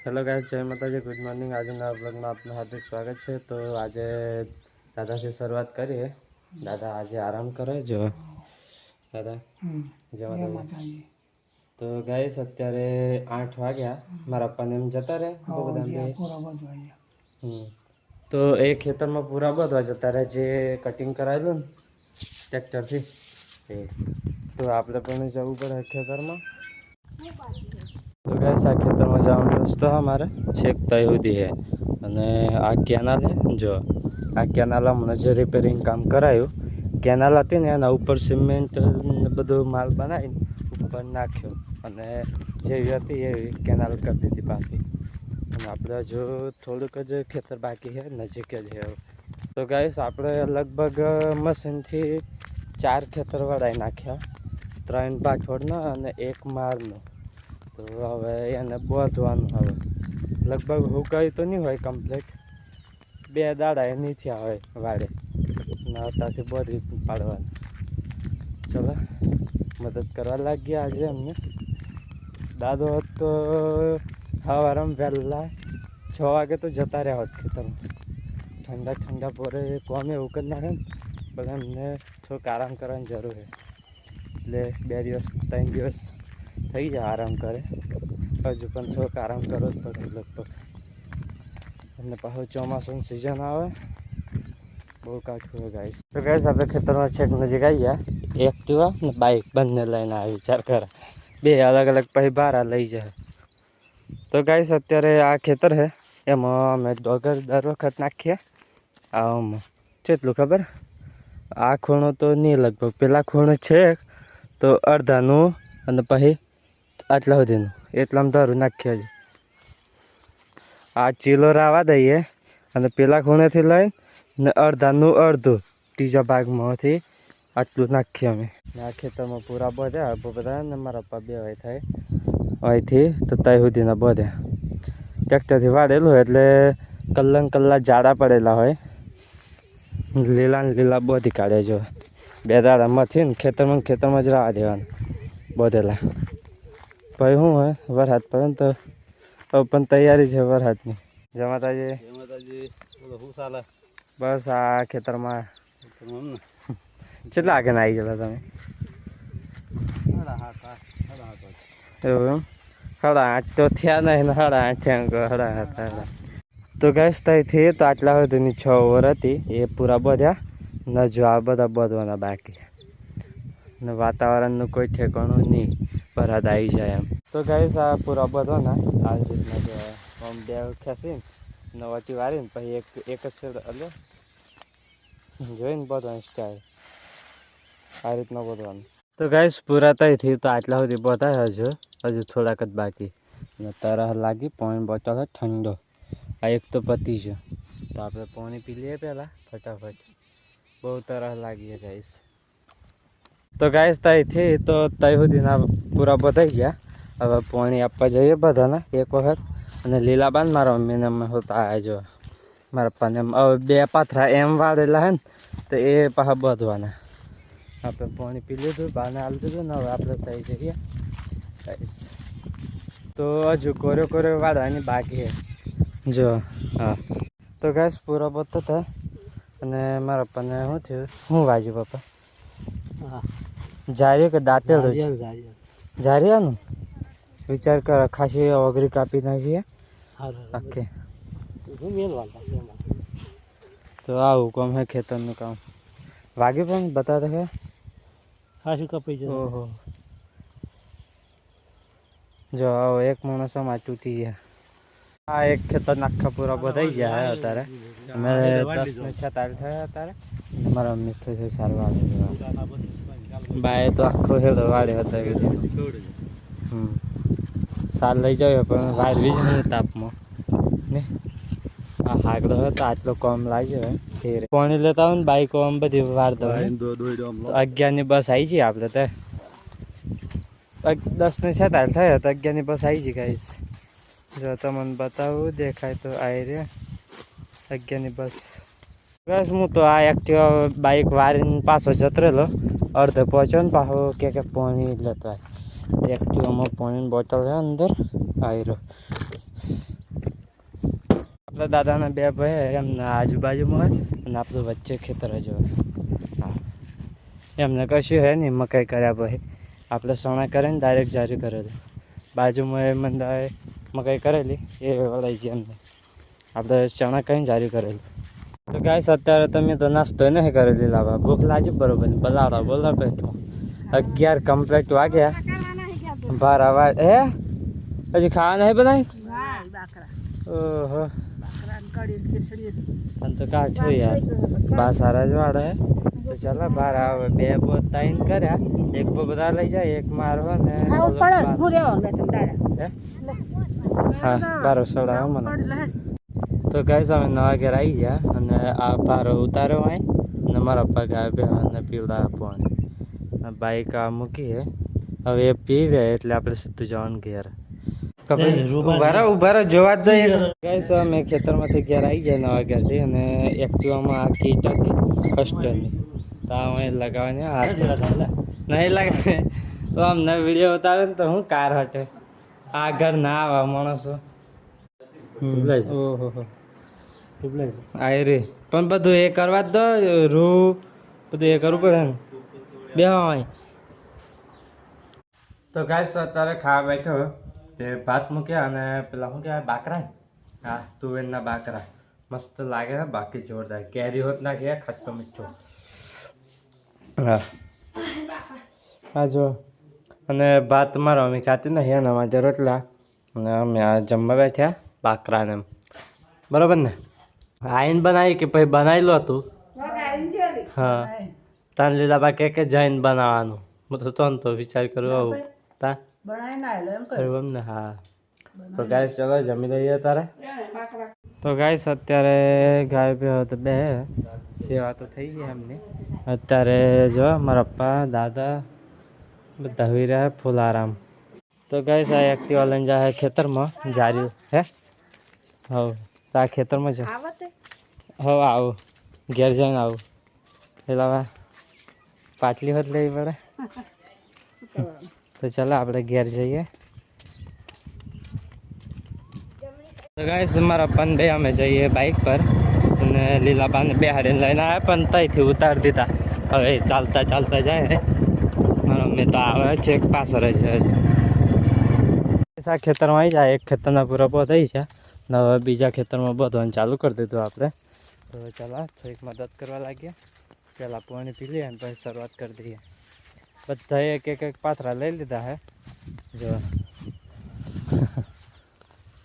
Hello guys, जय माता जी, good morning. आज नया ब्लॉग में आपका हार्दिक स्वागत है। तो आज दादा से शुरुआत करिए। दादा आज आराम करे जो दादा जय माता जी। तो गाइस અત્યારે 8 વાગ્યા મારા પપ્પાને એમ જતા રહે તો એ ખેતરમાં પૂરા બધવા જતા રહે જે કટિંગ કરાવેલું ને ટ્રેક્ટરથી એ તો આપણે પણ જવું પડે ખેતરમાં। तो गैस आ खेतर में जाने रस्तो हमारे छेक तय सुधी है अने आ केनाल है जो आ केनाल हमने जो रिपेरिंग काम करायु केनाल थी ने एना ऊपर सीमेंट बधु माल बनाई ऊपर नाख्यो अने जेवी हती एवी केनाल कर दीधी पासी। आपणे जो थोड़ुंक ज खेतर बाकी है नजीक ज है। तो गाइस आपणे लगभग मशीन थी 4 खेतर वड़ाई नाख्या, 3 पाछोड़ना अने 1 मारनो। तो हवे एने बोधवानुं हवे लगभग हुकाई तो नहीं होय कम्प्लीट 2 दाड़ा नहीं थया होय वाड़े नाताथी बोधी पाड़वानुं। चलो मदद करवा लाग गया आज अમને। दादो तो हवाराम वहेला 6 वागे तो जता रह्या होत खेतरमां। ठंडा ठंडा पोरे कोम एवुं कर नाखे पण अમને थोड़ोक आराम करवानी जरूर है એટલે 2 દિવસ 3 દિવસ થઈ જાય आराम करे। हजू पण थोड़ोक आराम करवो ज पड़े लगभग अने पाछुं ચોમાસું सीजन आवे बहु काठुं है गाइस। तो गाइस आपणे खेतरमां छेक नजीक आई गया। एक्टिवा ने बाइक बंने लईने आ विचार करा 2 अलग अलग पछी बार लई जाए। तो गाइस अत्यारे आ खेतर है एमां अमे डोगर दर वखत नाखीए। आमां કેટલું खबर आ खूणो तो नहीं लगभग पेला खूणो छे तो अर्धाનું अने पछी आटला सुधीनुं એટલામાં ધારું નાખીએ। आ ચીલો રાવા દઈએ અને પેલા ખૂણેથી લઈને અડધાનું અડધું ત્રીજા ભાગમાંથી આટલું નાખીએ અમે। આ ખેતરમાં પૂરા બધ્યા બધા ને મારા પપ્પા બે વાય થાય અહીંથી તો ત્યાં સુધીના બધ્યા ટ્રેક્ટરથી વાળેલું એટલે કલ્લા જાડા પડેલા હોય લીલા ને લીલા બોધી કાઢે જો 2 દાડા મથીને ખેતરમાં જ રાવા દેવાના બધેલા। भाई हूँ है वरसाद पर तो अपन तैयारी है वरसाद में। जय माता जी बस आ खेतर में चला आगे आई गया तमें 8:30 तो थया नहीं 8:30 थया। तो गैस तय थी तो आटला सुधीनी 6 ओवर थी ये पूरा बध्या न जो आ बधा बधवाना बाकी ने वातावरण कोई ठेकाणुं नहीं वरसाद आई जाए एम। तो गाइस आ पूरा बधवाना आ रीतना जो आम 2 खेसी ने वटी वारीने पछी एक ज सेड એટલે જોઈને બधवानी स्टाइल आ रीतना बधवानुं। तो गाइस पूरा तय थी तो आटला सुधी बधाय हजू थोड़ाक ज बाकी ने तरह लागी पाणी बोटल है ठंडो आ एक तो पती गयो तो आपणे पाणी पी लीए पहला फटाफट बहुत तरह लागी है गाइस। तो गाइस तय थी तो तय सुधीना पूरा बधाई गया। हवे पाणी आपवा जईए बधाने एक वखत अने लीलाबान मारा मम्मीने अमे होता आया जो मारा पप्पाने हवे 2 पाथरा एम वाळेला है तो ए पाछा बधवाना। आपणे पाणी पी लीधुं बाने आली दीधुं ने हवे आपणे थई जईए गाइस। तो हजू कोर्यो वाळवानी बाकी है जो हाँ। तो गाइस पूरा बधतो था अने मारा पप्पाने शुं थयुं शुं वाज्युं पप्पा जारियो के दांतेलो जारियानु विचार कर खासी ओगरी कापी नाखी आखे तो आવું काम है खेतरનું काम वागी पण बता दे खासी कपाई जाए। ओहो जो आओ एक माणसમાં તૂટી ગયા। आ एक खेतर नाखा पूरा बधाई गया है अतारे अमे 10 ने 46 થયા अतारे मारा मम्मी थोड़ी सारवा बाय तो आखो हेडो वाड़े हतो साल लई जाओ पण वाळवी ज नहीं तापमां ने आ हागलो है तो आटलो कम लाग्यो है फिर पाणी लेता हूँ बाइक आम बधी वार दो 11 ની बस आई जी आपले तो 10 ने 46 થયા तो 11 ની बस आई जी गाइस। जो तमने बताऊँ देखाय तो आई रे 11 ની बस गाइस। हूँ तो आ एक्टिवा बाइक वारीने पाछो जतो रहेलो अर्धे पहोंच्यो ने पाछो के पाणी लेतो आय एक्टिवा में पाणी बोटल है अंदर आई रो। આપણા દાદાના બે ભાઈ એમના આજુબાજુમાં હોય અને આપણું વચ્ચે ખેતર જ હોય. હા, એમને કશું હે નહીં મકાઈ કર્યા ભાઈ. આપણે સણા કરીને ડાયરેક્ટ જારી કરેલું. બાજુમાં એ મંદાએ મકાઈ કરેલી એ વળાઈ ગઈ એમને. આપણે ચણા કરીને જારી કરેલું. તો ગાઈસ અત્યારે તમે તો નાસ્તો નહીં કરેલી લાવવા. ભૂખ લાગી બરોબર બલાડો બોલો બેઠો. 11 કમ્પ્લીટ વાગ્યા. બાર આવા હે હજી ખાવા નહીં બનાવી. ઓહો અને તો કાઠો યાર બા સારા જ વાળે. તો ચાલો બાર આવે. 2 બોત તાઈન કર્યા. એક બો બધા લઈ જાય એક મારવા ને હા 12 સડા મને. તો ગાઈસ અમે નવા ઘેર આવી ગયા અને આ પારો ઉતાર્યો અહીં અને મારા પગ આવ્યા અને પીવડા પાણી બાઈક આ મૂકી હે. હવે એ પી લે એટલે આપણે સીધું જવાનું ઘેર. ઉભા જોવા જ જઈએ. ગાઈસ અમે ખેતરમાંથી ઘેર આવી ગયા નવા ઘેરથી અને એક્ટિવામાં આ કીટ હતી કસ્ટરની તો અહીં લગાવવાની હાથ નહીં લગાવે તો અમને વિડીયો ઉતારે ને તો હું કાર હટે આ ઘર ના આવા માણસો. ઓહો આય રે પણ બધું એ કરવા જ દો રૂ બધું એ કરવું પડે ને બે હોય. તો ગાઈસ અત્યારે ખાવા બેઠો તે ભાત મૂક્યા અને પેલા શું કહેવાય બાકરા. હા તુવેરના બાકરા મસ્ત લાગે છે બાકી જોરદાર. કેરી હોત ના ગયા ખચ્ચો મીઠો. હા હા જો અને ભાત મારો અમે ખાતી નહીં એના માટે રોટલા અને અમે આ જમવા બેઠ્યા બાકરાને બરાબર ને. આઈને બનાવી કે પછી બનાવી લો તું. હા તાન લીધા બા કે જઈને બનાવવાનું હું તો વિચાર કરું આવું તા ને. હા તો ગાઈસ ચલો જમી લઈએ તારે. તો ગાઈસ અત્યારે ગાય બે તો બે સેવા તો થઈ ગઈ એમની. અત્યારે જો મારા પપ્પા દાદા બધા હોઈ રહ્યા ફૂલ આરામ. તો ગાઈસ આ એક્ટિવા લઈને જાય ખેતરમાં જાર્યું હે. હવ તો આ ખેતરમાં છે. હવે આવું ઘેર જઈને આવું પેલા પાટલી હોત લેવી પડે. તો ચાલો આપણે ઘેર જઈએ. તો ગાઈસ મારા પન બે અમે જઈએ બાઇક પર અને લીલાબાને બેહાડીને લઈને આવ્યા પણ ત્યાંથી ઉતારી દીધા. હવે ચાલતા ચાલતા જાય મારા મમ્મી તો આવે છે એક પાછળ જ આ ખેતરમાં આવી જાય. એક ખેતરના પૂરા પો થઈ છે ને હવે બીજા ખેતરમાં બધવાનું ચાલુ કરી દીધું આપણે. તો ચાલો થોડીક મદદ કરવા લાગ્યા. પહેલાં પાણી પી લઈએ અને પછી શરૂઆત કરી દઈએ. બધાએ એક એક પાથરા લઈ લીધા હે. જો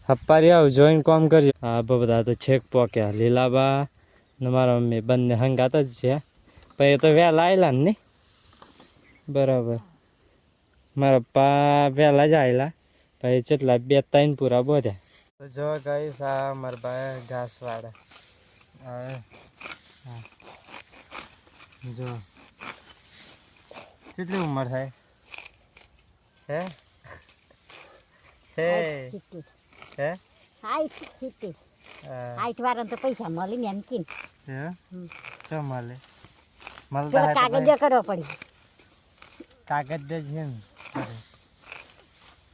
હપ્પારી આવું જોઈને કોમ કરજો. હા બધા તો છેક પોક્યા. લીલાબા ને મારા મમ્મી બંને હંગાત જ છે પણ એ તો વહેલા આવેલા ને નહીં બરાબર. મારા પપ્પા વહેલા જ આવેલા પછી કેટલા 2-3 પૂરા બોધ્યા. તો જો ગાઈસ આ મારા ભાઈ ઘાસ વાળે. હા જો કેટલી ઉંમર થાય હે હે હે હાઈટ વાળા તો પૈસા મળે ને એમ કે ચો મળે કાગળ કરવો પડી. કાગળ દે છે ને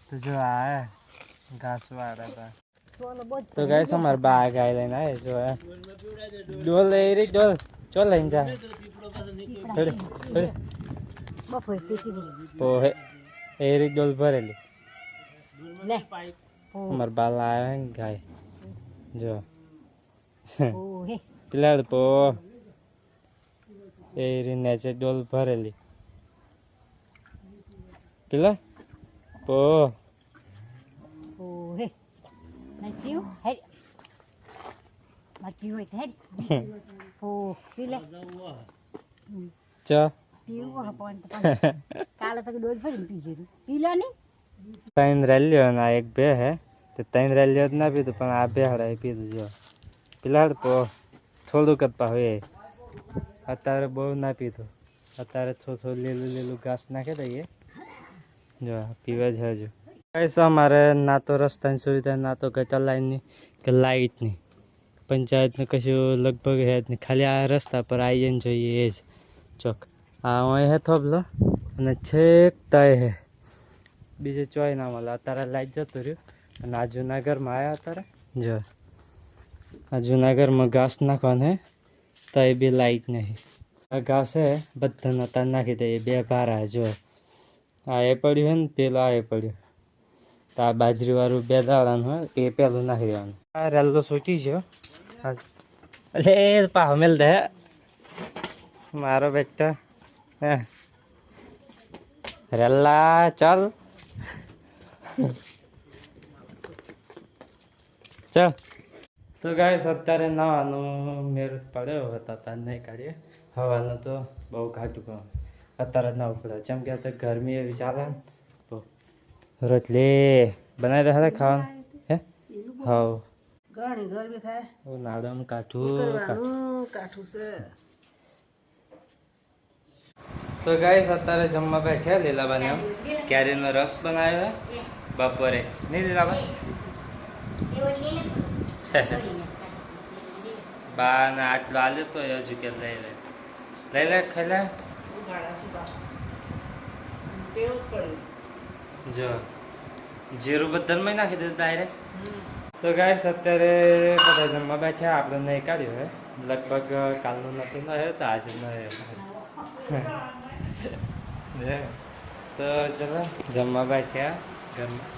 તો જો આ ઘાસ વાળા. તો ગાઈસ અમાર બા ગાય લઈને આવે જો ડોલ એ રી ડોલ ચો લઈને જા પોહે એ રી ડોલ ભરેલી લે અમાર બા લાવે ગાય જો ઓહે પિલાડ પો એ રી નેચે ડોલ ભરેલી પિલા પો ઓહે નથી હે નથી હોય હે ઓ પીલે ચા પીવું હપન કાલે તો ડોલ ભરીને પી ગયું. પીલો ને 3 રેલ્યો અને આ એક બે હે તો 3 રેલ્યો જ ના પીધું પણ આ બે હડાઈ પીધું. જો પિલાડ પો થોડુંક જ હોય અત્યારે બહુ ના પીધું. અત્યારે થોડું લીલું ઘાસ નાખી દઈએ. જો પીવે છે હજુ. કઈ અમારે ના તો રસ્તાની સુવિધા ના તો ગટર લાઈનની કે લાઇટની પંચાયતને કશું લગભગ હે જ નહીં. ખાલી આ રસ્તા પર આવી જઈને જોઈએ એ જ ચોક. આ અહીં હે થોભલો અને છેક તય હે બીજે ચોય ના મળે. અત્યારે લાઈટ જતું રહ્યું અને આ જૂના ઘરમાં આવ્યા અત્યારે જો આ જુનાગઢમાં ઘાસ નાખવાનું હે તો એ બી લાઈટ નહીં. આ ઘાસ હે બધાને અત્યારે નાખી દે. બે ભારા જો આ એ પડ્યું હે ને પેલું આ એ પડ્યું. તો આ બાજરીવાળું 2 દાડાનું હોય એ પેલું નાખી દેવાનું. આ રેલ્લો છૂટી ગયો. એટલે પાહો મેલ દે મારો બેટા. હે રેલ્લા ચાલ ચાલ. તો ગાઈસ અત્યારે નાવાનું મેળ પડ્યો હતો તાર નહીં કાઢીએ. હવાનું તો બહુ ઘાટું કરવાનું અત્યારે જ ના પડે જેમ કે અત્યારે ગરમી એવી ચાલે તો રોટલી બનાવી દે ખાવાનું. હે હા ઘણી ગરમી થાય નાળામાં કાઠું કાઠું છે. તો ગાઈસ અત્યારે જમવા બેઠ્યા લીલાબાને આમ કેરીનો રસ બનાવ્યો બપોરે નહીં લીલાબા બા ને આટલો આલ્યો તો હજુ કે લઈ લે ખાઈ લે. જો જીરું બધામાં નાખી દીધું ડાયરેક્ટ. તો ગાઈસ અત્યારે બધા જમવા બેઠ્યા. આપણે નહીં કાઢ્યું હે લગભગ કાલનું નતું ન હે તો આજે ન હે. તો ચલો જમવા બેઠ્યા ઘરમાં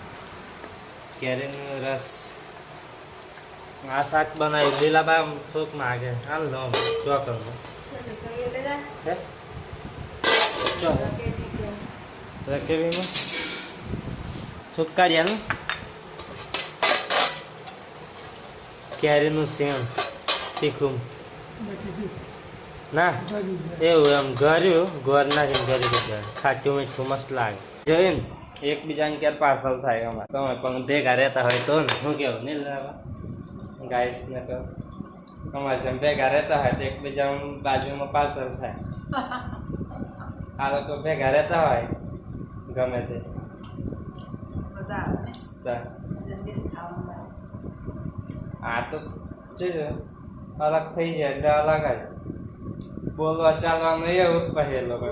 કેરીનો રસ. આ શાક બનાવ્યું લીલાબા થોક માગે હાલ લો ચોકરમાં હે ચો રકેવીમાં થોક કાઢ્યાનું કેરીનું સેણ તીખું ના એવું એમ ઘર્યું ઘર નાખીને ઘરી દીધું. ખાટું મીઠું મસ્ત લાગે જોઈને એકબીજાને ક્યારે પાર્સલ થાય. અમારે તમે પણ ભેગા રહેતા હોય તો ને શું કેવું નહીં ગાઈસ ને કહો અમારે જેમ ભેગા રહેતા હોય તો એકબીજા બાજુમાં પાર્સલ થાય. આ લોકો ભેગા રહેતા હોય ગમે તે આ તો અલગ થઈ જાય એટલે અલગ જ બોલવા ચાલવાનું એવું જ પહે લોકો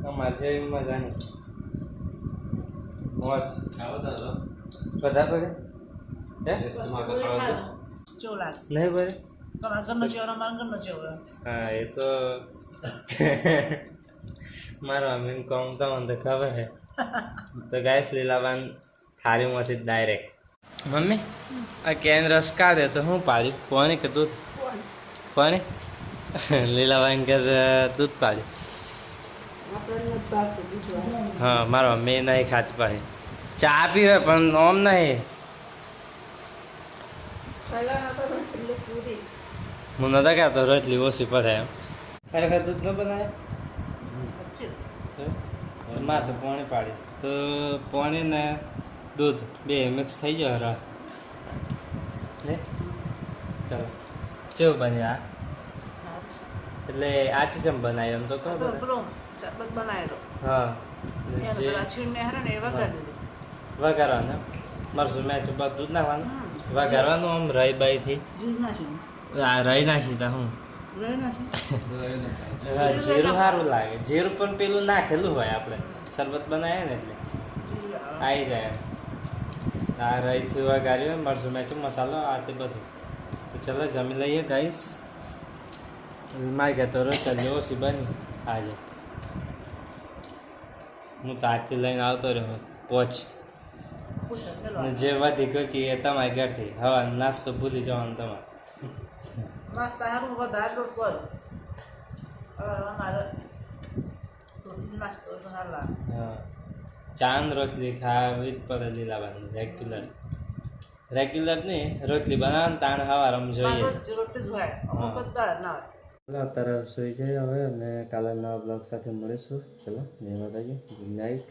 અમારે જેવી મજા નહીં મોજ બધા પડે નહીં પડે. હા એ તો મારા મમ્મીને કહું તો મને ખબર હે. તો ગાઈસ લીલાબાન થાળીમાંથી ડાયરેક્ટ મમ્મી આ કેન રસ કાઢે તો હું પાડ્યું પાણી કે દૂધ પાણી. લીલાબાન ઘર દૂધ પાડ્યું. હા મારા મમ્મી નહીં ખાતી પાડી ચા પીવે પણ ઓમ નહીં. હું નતા કહેતો રોટલી ઓછી પડે એમ. ખરેખર દૂધ ન બનાવે મારે તો પાણી પાડી તો પાણી ને દૂધ બે મિક્સ થઈ જાય રસ. ને ચાલો કેવું બને આ એટલે આ ચીજ એમ બનાવી એમ તો કહો હા વઘારવાનું મરસું મેં તો બધું જ નાખવાનું વઘારવાનું આમ રહી બાઈથી રહી નાખી તા હું જીરું સારું લાગે. જીરું પણ પેલું નાખેલું હોય આપણે શરબત બનાવીએ ને એટલે આવી જાય. આ રહીથી વઘાર્યું મરચું મેઠું મસાલો આ તે બધું. તો ચાલો જમી લઈએ ગાઈસ. મારે કહેતો રોટલી ઓછી બની આજે. હું તો આજથી લઈને આવતો રહ્યો પોચ ને જે વધી ગયો કે એ તમારી ઘરથી હવા નાસ્તો ભૂલી જવાનું તમારે. ચાંદ રોટલી ખાવી જ પડે લીલાબાની રેગ્યુલર નહીં રોટલી બનાવવાનું તાણ હવારમ જોઈએ. અત્યારે સુઈ જાય હવે અને કાલે નવા બ્લોગ સાથે મળીશું. ચલો જય માતાજી, ગુડ નાઇટ.